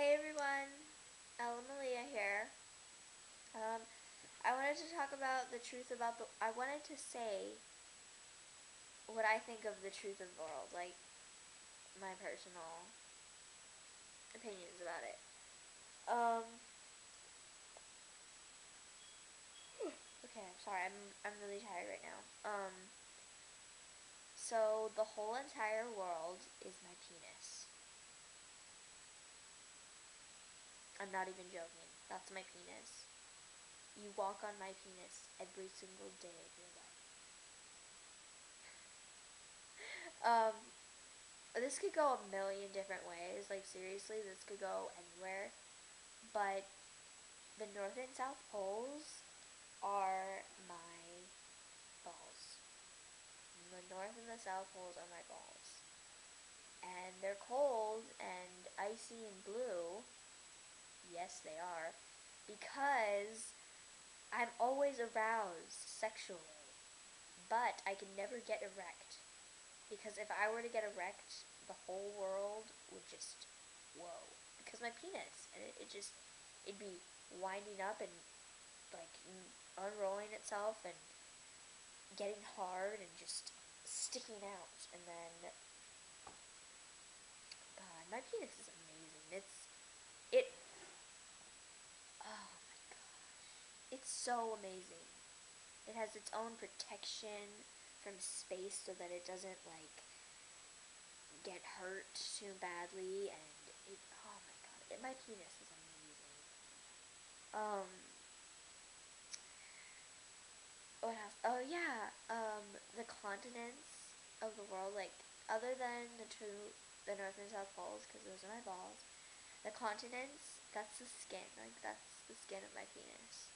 Hey everyone, Ella Malia here. Um, I wanted to talk about the truth about the. I wanted to say what I think of the truth of the world, like my personal opinions about it. Um, okay, I'm sorry, I'm really tired right now. So the whole entire world is my penis. I'm not even joking. That's my penis. You walk on my penis every single day of your life. Um, this could go a million different ways. Like, seriously, this could go anywhere. But the North and South Poles are my balls. The North and the South Poles are my balls. And they're cold and icy and blue. Yes, they are. Because I'm always aroused sexually. But I can never get erect. Because if I were to get erect, the whole world would just, whoa. Because my penis, and it'd be winding up and like unrolling itself and getting hard and just sticking out. And then, God, my penis is amazing. It, oh my gosh. It's so amazing. It has its own protection from space so that it doesn't like get hurt too badly, and oh my god, my penis is amazing. Um, what else? Oh yeah, the continents of the world, like other than the North and South Poles, because those are my balls. The continents, that's the skin, like that's the skin of my penis.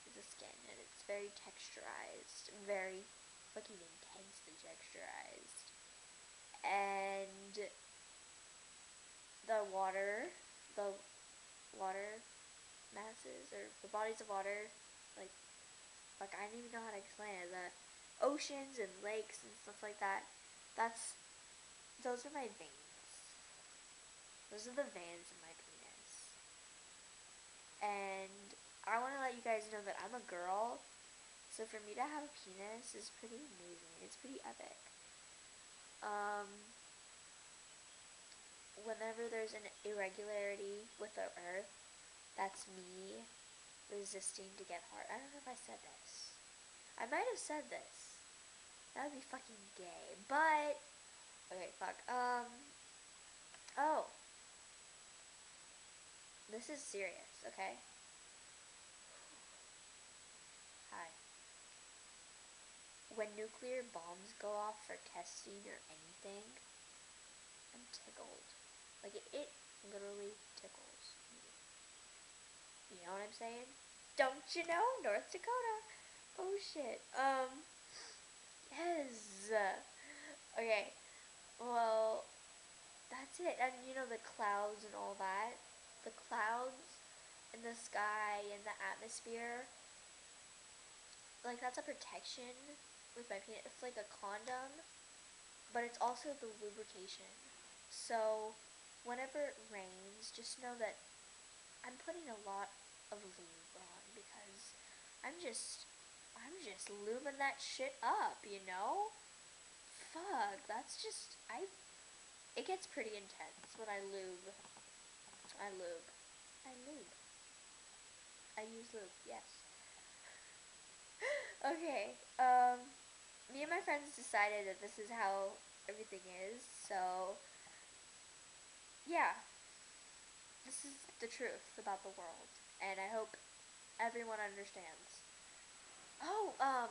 It's the skin, and it's very texturized, very fucking intensely texturized, and the the water masses or the bodies of water, like I don't even know how to explain it. The oceans and lakes and stuff like that. That's those are my veins. Those are the veins in my penis. And I want to let you guys know that I'm a girl, so for me to have a penis is pretty amazing. It's pretty epic. Um, Whenever there's an irregularity with the earth, that's me resisting to get hard. I don't know if I said this. I might have said this. That would be fucking gay. But okay, fuck. Oh, this is serious. Okay. Hi. When nuclear bombs go off for testing or anything, I'm tickled. Like it literally tickles me. You know what I'm saying? Don't you know, North Dakota? Oh shit. Yes. Okay. Well, that's it. And you know the clouds and all that. The clouds in the sky and the atmosphere. Like that's a protection with my penis. It's like a condom, but it's also the lubrication. So whenever it rains, just know that I'm putting a lot of lube on because I'm just I'm just lubing that shit up, you know? Fuck, that's just it gets pretty intense when I lube. I lube. I lube. I use lube, yes. Okay, me and my friends decided that this is how everything is, so yeah, this is the truth about the world, and I hope everyone understands. Oh, I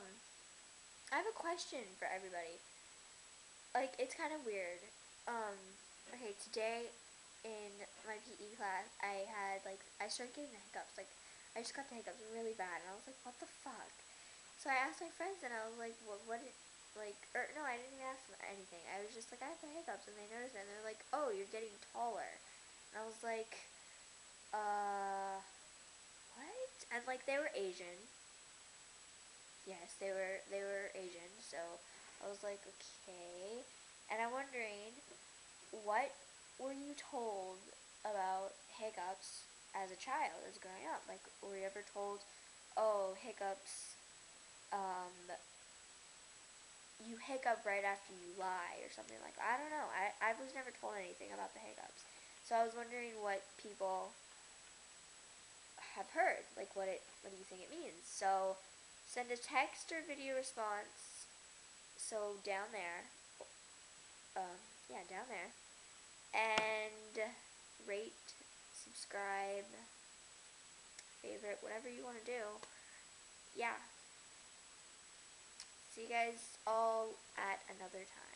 have a question for everybody. Like, it's kind of weird. Um, okay, today in my PE class, I started getting the hiccups. Like, I just got the hiccups really bad, and I was like, what the fuck? So I asked my friends, and I was like, or no, I didn't even ask them anything. I was just like, I have the hiccups, and they noticed it, and they're like, oh, you're getting taller. And I was like, what? And like, they were Asian. Yes, they were Asian, so I was like, okay. And I'm wondering, what were you told about hiccups as a child, as growing up? Like, were you ever told, oh, hiccups, you hiccup right after you lie or something like that? I don't know. I was never told anything about the hiccups. So I was wondering what people have heard. Like, what do you think it means? So send a text or video response. So down there, yeah, down there, and rate, subscribe, favorite, whatever you want to do. Yeah. See you guys all at another time.